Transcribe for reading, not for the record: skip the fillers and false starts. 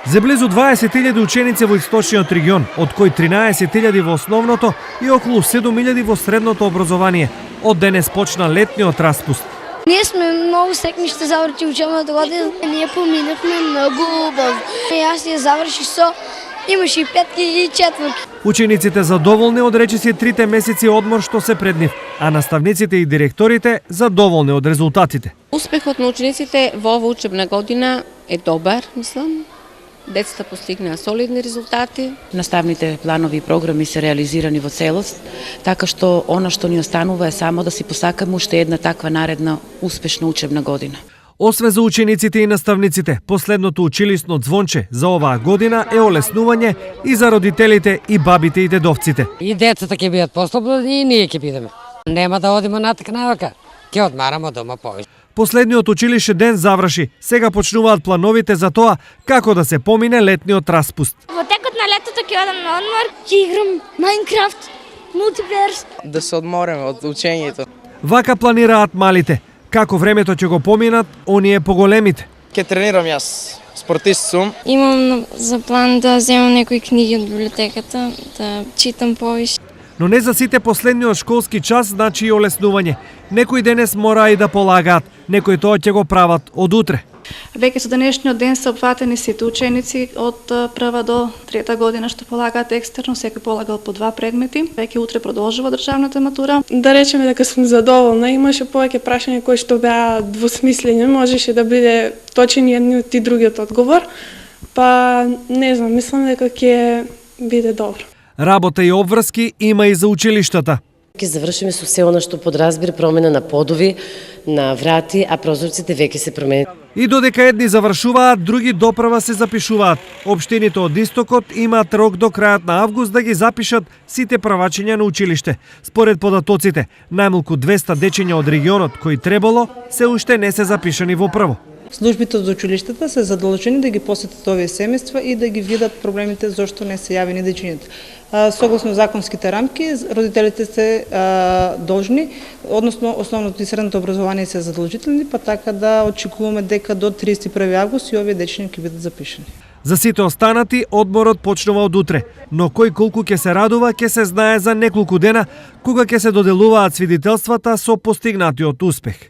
За близу 20.000 ученици во источниот регион, од кои 13.000 во основното и околу 7.000 во средното образование, од денес почна летниот распуст. Ние сме много срекни, ще завърши учебната година. Ние поминахме много убаво. Аз я завърших имаше и петки и четвърки. Учениците задоволни од речиси 3 месеци одмор што се пред нив, а наставниците и директорите задоволни од резултатите. Успехот на учениците во оваа учебна година е добар, мислам. Децата постигнаа солидни резултати. Наставните планови и програми се реализирани во целост, така што она што ни останува е само да си посакаме уште една таква наредна успешна учебна година. Освен за учениците и наставниците, последното училишно звонче за оваа година е олеснување и за родителите и бабите и дедовците. И децата ќе бидат послободни и ние ќе бидеме. Нема да одиме натак навака, ќе одмараме дома повеќе. Последниот училишен ден заврши. Сега почнуваат плановите за тоа како да се помине летниот распуст. Во текот на летото ќе одам на одмор, ќе играм Майнкрафт, мултиверс. Да се одмориме од учењето. Вака планираат малите. Како времето ќе го поминат оние поголемите. Ќе тренирам јас, спортист сум. Имам за план да земам некои книги од библиотеката, да читам повише. Но не за сите последниот школски час значи и олеснување. Некои денес мора и да полагаат, некои тоа ќе го прават од утре. Веќе со денешниот ден се опфатени сите ученици од прва до трета година што полагаат екстерно, секој полагал по 2 предмети. Веќе утре продолжува државната матура. Да речеме дека сум задоволна, имаше повеќе прашања кои што беа двусмислени, можеше да биде точен едниот и другиот одговор. Па не знам, мислам дека ќе биде добро. Работа и обврски има и за училиштата. Ќе завршиме со се она што подразбира промена на подови, на врати, а прозорците веќе се промени. И додека едни завршуваат, други доправа се запишуваат. Општините од Истокот имаат рок до крајот на август да ги запишат сите правачиња на училиште. Според податоците, најмалку 200 дечиња од регионот кои требало, се уште не се запишани во прво. Службите од училиштата се задолжени да ги посетат овие семејства и да ги видат проблемите зошто не се јавени дечињата. Согласно законските рамки, родителите се должни, односно основното и средното образование се задолжителни, па така да очекуваме дека до 31 август и овие дечиња ќе бидат запишани. За сите останати, одморот почнува од утре, но кој колку ќе се радува, ќе се знае за неколку дена, кога ќе се доделуваат свидетелствата со постигнатиот успех.